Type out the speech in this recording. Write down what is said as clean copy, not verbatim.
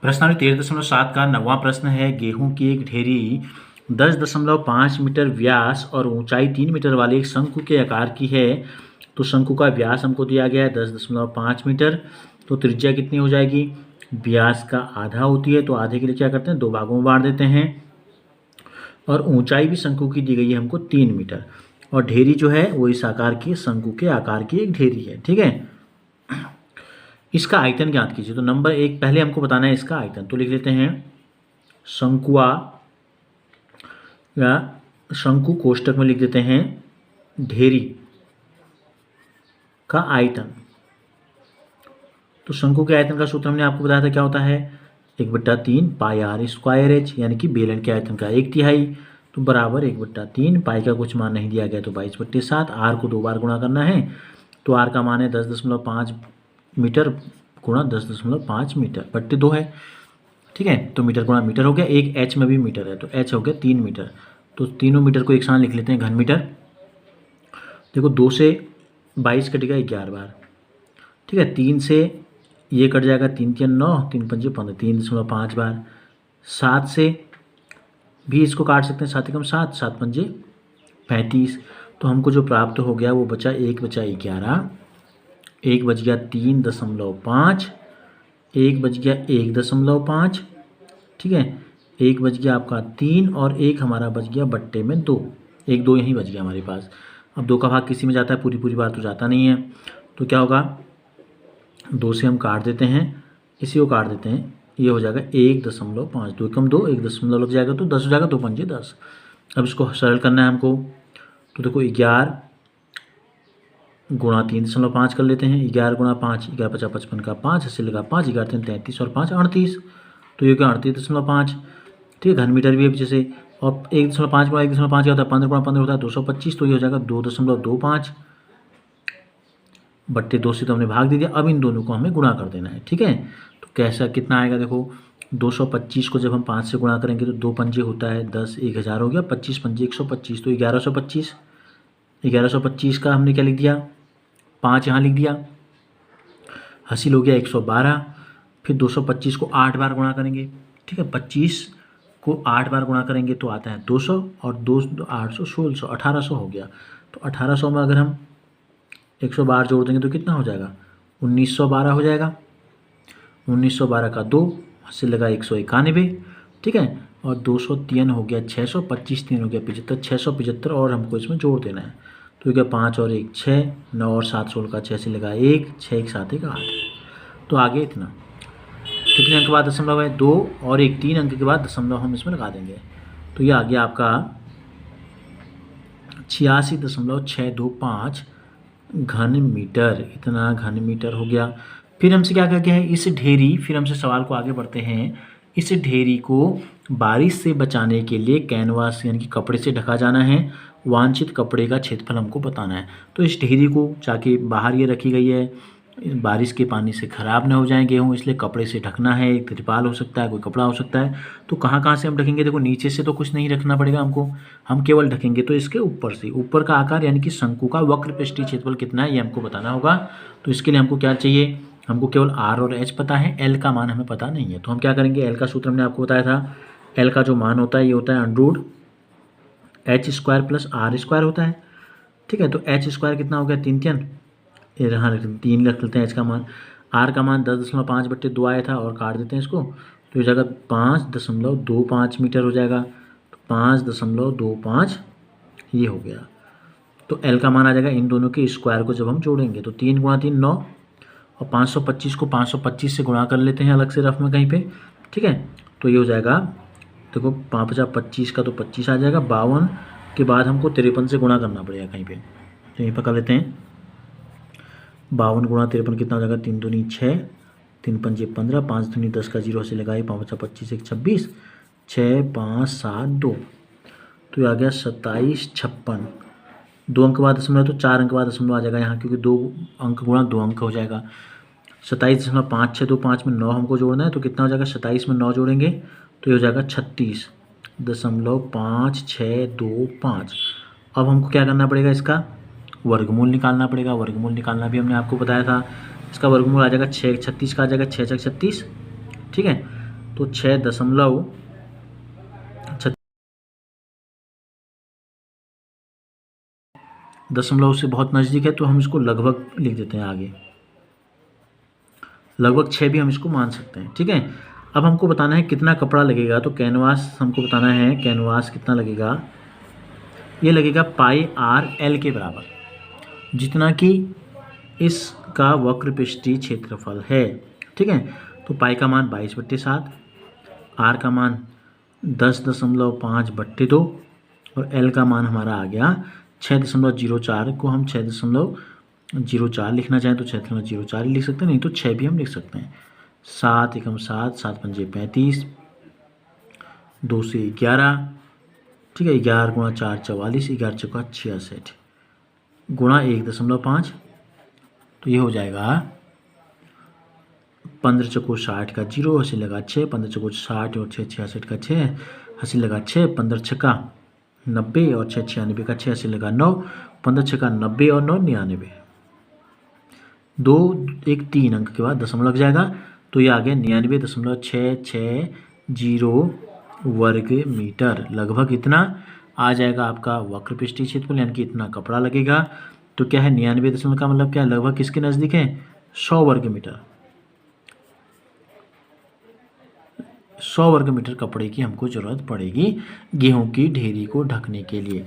प्रश्नावली 13.7 का 9वां प्रश्न है, गेहूं की एक ढेरी 10.5 मीटर व्यास और ऊंचाई 3 मीटर वाले एक शंकु के आकार की है। तो शंकु का व्यास हमको दिया गया है 10.5 मीटर। तो त्रिज्या कितनी हो जाएगी? व्यास का आधा होती है, तो आधे के लिए क्या करते हैं, 2 भागों में बांट देते हैं। और ऊंचाई भी शंकु की दी गई है हमको 3 मीटर, और ढेरी जो है वो इस आकार की शंकु के आकार की एक ढेरी है। ठीक है, इसका आयतन ज्ञात कीजिए। तो नंबर 1 पहले हमको बताना है इसका आयतन, तो लिख लेते हैं शंकुआ या शंकु कोष्टक में लिख देते हैं ढेरी का आयतन। तो शंकु के आयतन का सूत्र हमने आपको बताया था क्या होता है, 1/3 पाई आर स्क्वायर एच, यानी कि बेलन के आयतन का 1/3, तो बराबर 1/3। पाई का कुछ मान नहीं दिया गया तो 22/7। आर को 2 बार गुणा करना है, तो आर का मान है 10.5 मीटर गुणा 10.5 मीटर बट्टे 2 है। ठीक है, तो मीटर गुणा मीटर हो गया। एक एच में भी मीटर है, तो एच हो गया 3 मीटर। तो तीनों मीटर को एक साथ लिख लेते हैं घन मीटर। देखो 2 से 22 कटेगा 11 बार। ठीक है, 3 से ये कट जाएगा, 3 3 9, 3 5 15, 3.5 बार। 7 से भी इसको काट सकते हैं, 7 एकम 7, 7 5 35। तो हमको जो प्राप्त हो गया वो बचा 1 बचा 11, 1 बच गया 3.5, 1 बच गया 1.5। ठीक है, 1 बच गया आपका 3 और 1 हमारा बच गया बट्टे में 2। 1 2 यहीं बच गया हमारे पास। अब 2 का भाग किसी में जाता है, पूरी बार तो जाता नहीं है। तो क्या होगा, 2 से हम काट देते हैं, इसी को काट देते हैं, ये हो जाएगा 1.5। 2 एकम 2, 1 दशमलव लग जाएगा तो 10 हो जाएगा, 2 पंजे 10। अब इसको सरल करना है हमको, तो देखो 11 गुणा 3.5 कर लेते हैं। 11 गुणा 5, 11 50 55 का 5, 80 लगा 5, 11 3 33 और 5 38। तो ये क्या 38.5। ठीक है, घन मीटर भी है पीछे से। और 1.5 गुणा 1.5 क्या होता है, 15 गुणा 15 होता है 225। तो ये हो जाएगा 2.25 बट्टे 2 से तो हमने भाग दे दिया। अब इन दोनों को हमें गुणा कर देना है। ठीक है, तो कैसा कितना आएगा, देखो 225 को जब हम 5 से गुणा करेंगे तो 2 पंजे होता है 10, 1000 हो गया, 25 पंजे 125, तो 1125। 1125 का हमने क्या लिख दिया, 5 यहाँ लिख दिया। हासिल हो गया 112। फिर 225 को 8 बार गुणा करेंगे। ठीक है, 25 को 8 बार गुणा करेंगे तो आता है 200, और 2 800 1600 1800 हो गया। तो 1800 में अगर हम 112 जोड़ देंगे तो कितना हो जाएगा, 1912 हो जाएगा। 1912 का 2 से लगा 191। ठीक है, और 203 हो गया 600, 25 3 हो गया 75, 675 और हमको इसमें जोड़ देना है। तो क्या 5 और 1 6, 9 और 7 16 का 6 से लगा 1, 6 1 7 1 8। तो आगे इतना कितने अंक के बाद दशमलव है, 2 और 1 3 अंक के बाद दशमलव हम इसमें लगा देंगे। तो ये आ गया आपका 86.625 घन मीटर। इतना घन मीटर हो गया। फिर हमसे क्या कहा गया है, इस ढेरी, फिर हमसे सवाल को आगे बढ़ते हैं, इस ढेरी को बारिश से बचाने के लिए कैनवास यानी कि कपड़े से ढका जाना है। वांछित कपड़े का क्षेत्रफल हमको बताना है। तो इस ढेरी को जाके बाहर ये रखी गई है, बारिश के पानी से ख़राब ना हो जाए गेहूँ, इसलिए कपड़े से ढकना है। एक तिरपाल हो सकता है, कोई कपड़ा हो सकता है। तो कहाँ कहाँ से हम ढकेंगे, देखो नीचे से तो कुछ नहीं रखना पड़ेगा हमको, हम केवल ढकेंगे तो इसके ऊपर से। ऊपर का आकार यानी कि शंकु का वक्र पृष्ठीय क्षेत्रफल कितना है ये हमको बताना होगा। तो इसके लिए हमको क्या चाहिए, हमको केवल आर और एच पता है, एल का मान हमें पता नहीं है। तो हम क्या करेंगे, एल का सूत्र हमने आपको बताया था, एल का जो मान होता है ये होता है under root H square plus R square होता है। ठीक है, तो एच स्क्वायर कितना हो गया, 3 3, ये यहाँ 3 रख लेते हैं एच का मान। आर का मान 10.5 बट्टे 2 आया था, और काट देते हैं इसको, तो हो जाएगा 5.25 मीटर हो जाएगा। तो 5.25 ये हो गया। तो एल का मान आ जाएगा इन दोनों के स्क्वायर को जब हम जोड़ेंगे, तो 3 गुणा 3 9, और 525 को 525 से गुणा कर लेते हैं अलग से रफ में कहीं पे। ठीक है, तो ये हो जाएगा, देखो 5 25 का तो 25 आ जाएगा, 52 के बाद हमको 53 से गुणा करना पड़ेगा कहीं पे, तो यहीं पर कर लेते हैं। 52 गुणा 53 कितना हो जाएगा, 3 दूनी 6, 3 पंजे 15, 5 दूनी 10 का 0 से लगाए, 5 25 1 26, 6 5 7 2, तो ये आ गया 27 56। 2 अंक बाद दशमलव, तो 4 अंक बाद दशमलव आ जाएगा यहाँ, क्योंकि 2 अंक गुणा 2 अंक हो जाएगा। 27.5625 में 9 हमको जोड़ना है, तो कितना हो जाएगा, 27 में 9 जोड़ेंगे तो ये हो जाएगा 36.5625। अब हमको क्या करना पड़ेगा, इसका वर्गमूल निकालना पड़ेगा। वर्गमूल निकालना भी हमने आपको बताया था। इसका वर्गमूल आ जाएगा 6 36 का आ जाएगा 6 6 36। ठीक है, तो 6 दशमलव से बहुत नज़दीक है, तो हम इसको लगभग लिख देते हैं आगे। लगभग 6 भी हम इसको मान सकते हैं, ठीक है। अब हमको बताना है कितना कपड़ा लगेगा, तो कैनवास हमको बताना है, कैनवास कितना लगेगा। ये लगेगा पाई आर एल के बराबर, जितना कि इसका वक्रपृष्ठीय क्षेत्रफल है, ठीक है। तो पाई का मान 22/7, आर का मान 10.5/2 और एल का मान हमारा आ गया 6.04 को हम 6.04 लिखना चाहें तो 6.04 ही लिख सकते हैं, नहीं तो 6 भी हम लिख सकते हैं। 7 एकम 7, 7 पंजे 35, 2 से 11, ठीक है। 11 गुणा 4 44, 11 चौका 66 गुणा 1.5, तो ये हो जाएगा 15 चौको 60 का 0, हंसी लगा 6, 15 चौको 60 और 6 66 का 6, हंसी लगा 6, 15 छक्का 90 और 6 96 का 6, हंसी लगा 9, 15 छक्का 90 और 9 99, 2 1 3 अंक के बाद दशमलव लग जाएगा, तो ये आ गया 99.660 वर्ग मीटर। लगभग इतना आ जाएगा आपका वक्रपृष्ठीय क्षेत्रफल, यानी कि इतना कपड़ा लगेगा। तो क्या है 99 का मतलब क्या है, लगभग किसके नज़दीक है, 100 वर्ग मीटर। 100 वर्ग मीटर कपड़े की हमको ज़रूरत पड़ेगी गेहूं की ढेरी को ढकने के लिए।